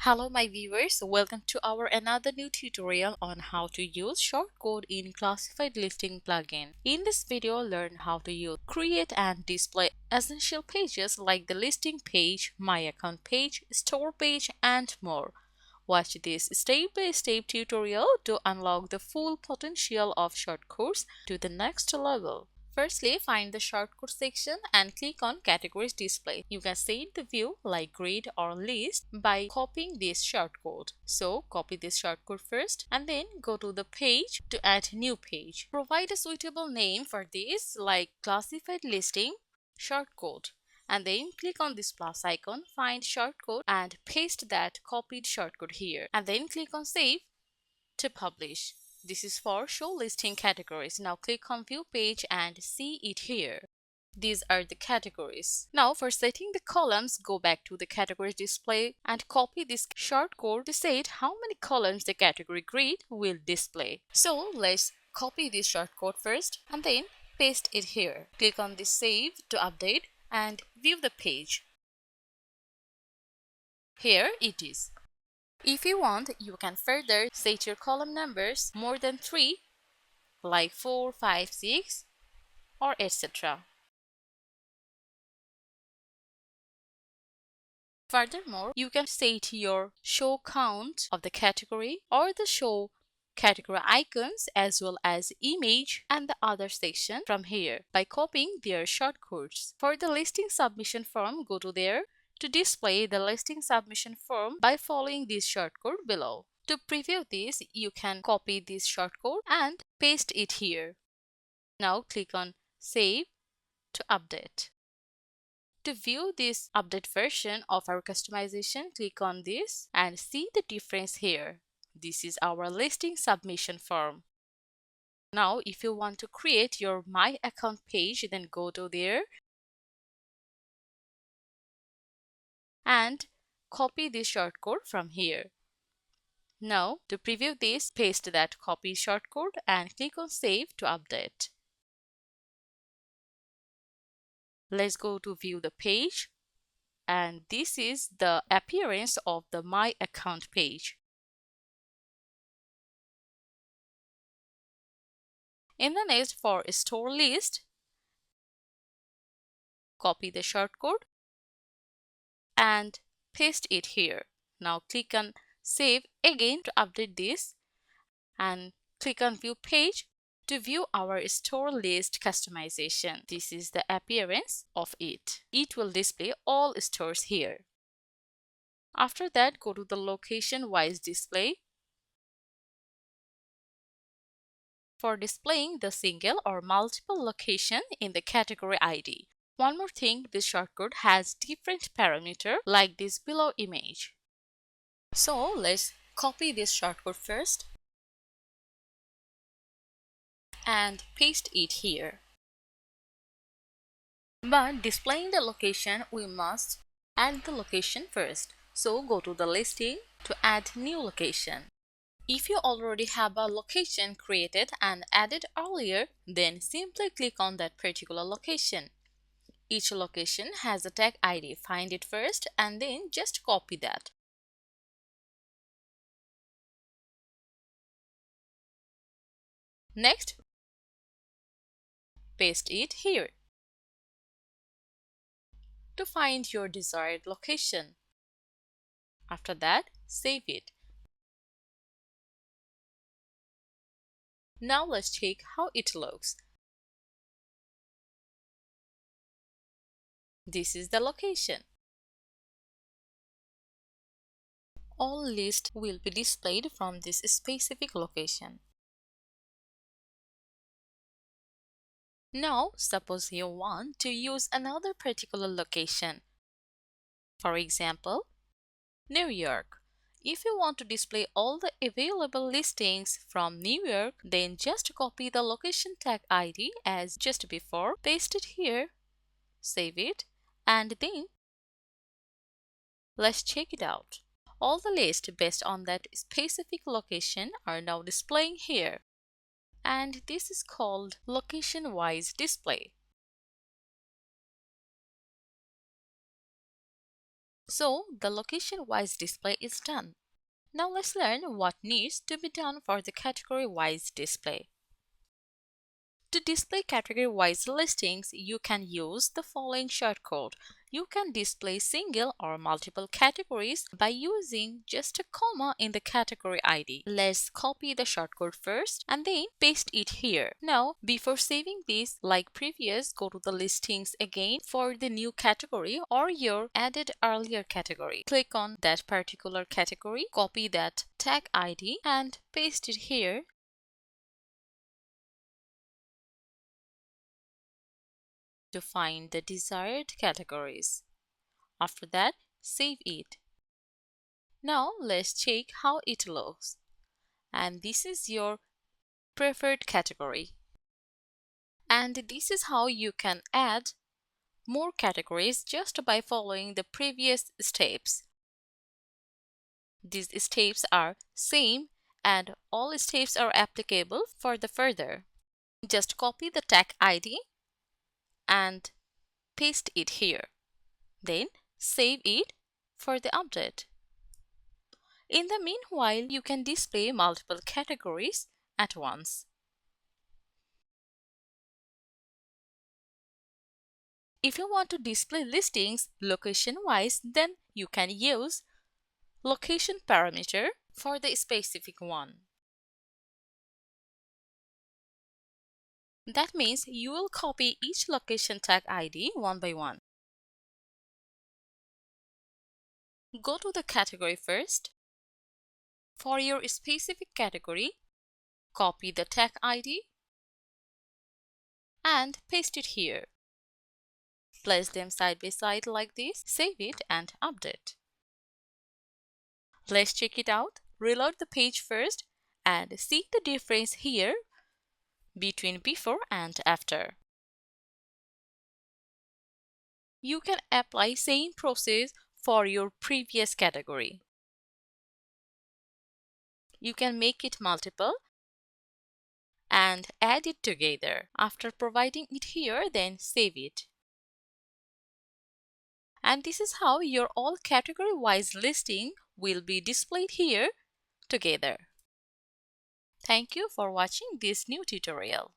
Hello my viewers, welcome to our another new tutorial on how to use shortcode in classified listing plugin. In this video, learn how to use, create and display essential pages like the listing page, my account page, store page and more. Watch this step-by-step tutorial to unlock the full potential of shortcodes to the next level. Firstly, find the shortcode section and click on Categories Display. You can set the view like grid or list by copying this shortcode. So, copy this shortcode first and then go to the page to add new page. Provide a suitable name for this like classified listing shortcode. And then click on this plus icon, find shortcode and paste that copied shortcode here. And then click on Save to publish. This is for show listing categories. Now click on view page and see it here. These are the categories. Now for setting the columns, go back to the categories display and copy this shortcode to set how many columns the category grid will display. So let's copy this shortcode first and then paste it here. Click on this save to update and view the page. Here it is. If you want, you can further set your column numbers more than 3, like 4, 5, 6, or etc. Furthermore, you can set your show count of the category or the show category icons as well as image and the other section from here by copying their shortcodes. For the listing submission form, go to there to display the listing submission form by following this shortcode below. To preview this, you can copy this shortcode and paste it here. Now click on Save to update. To view this update version of our customization, click on this and see the difference here. This is our listing submission form. Now, if you want to create your My Account page, then go to there and copy this shortcode from here. Now, to preview this, paste that copy shortcode and click on Save to update. Let's go to view the page, and this is the appearance of the My Account page. In the next, for store list, copy the shortcode and paste it here. Now click on Save again to update this and click on View Page to view our store list customization. This is the appearance of it. It will display all stores here. After that, go to the location-wise display for displaying the single or multiple location in the category ID. One more thing, this shortcode has different parameter like this below image. So let's copy this shortcode first and paste it here. But displaying the location, we must add the location first. So go to the listing to add new location. If you already have a location created and added earlier, then simply click on that particular location. Each location has a tag ID. Find it first and then just copy that. Next, paste it here to find your desired location. After that, save it. Now let's check how it looks. This is the location. All lists will be displayed from this specific location. Now, suppose you want to use another particular location. For example, New York. If you want to display all the available listings from New York, then just copy the location tag ID as just before, paste it here, save it, and then let's check it out. All the lists based on that specific location are now displaying here. And this is called location-wise display. So the location-wise display is done. Now let's learn what needs to be done for the category-wise display. To display category-wise listings, you can use the following shortcode. You can display single or multiple categories by using just a comma in the category ID. Let's copy the shortcode first and then paste it here. Now, before saving this, like previous, go to the listings again for the new category or your added earlier category. Click on that particular category, copy that tag ID and paste it here. To find the desired categories. After that, save it. Now let's check how it looks. And this is your preferred category. And this is how you can add more categories just by following the previous steps. These steps are same and all steps are applicable for the further. Just copy the tag ID and paste it here. Then save it for the update. In the meanwhile, you can display multiple categories at once. If you want to display listings location-wise, then you can use location parameter for the specific one. That means you will copy each location tag ID one by one. Go to the category first. For your specific category, copy the tag ID and paste it here. Place them side by side like this, save it and update. Let's check it out. Reload the page first and see the difference here between before and after. You can apply same process for your previous category. You can make it multiple and add it together. After providing it here, then save it. And this is how your all category-wise listing will be displayed here together. Thank you for watching this new tutorial.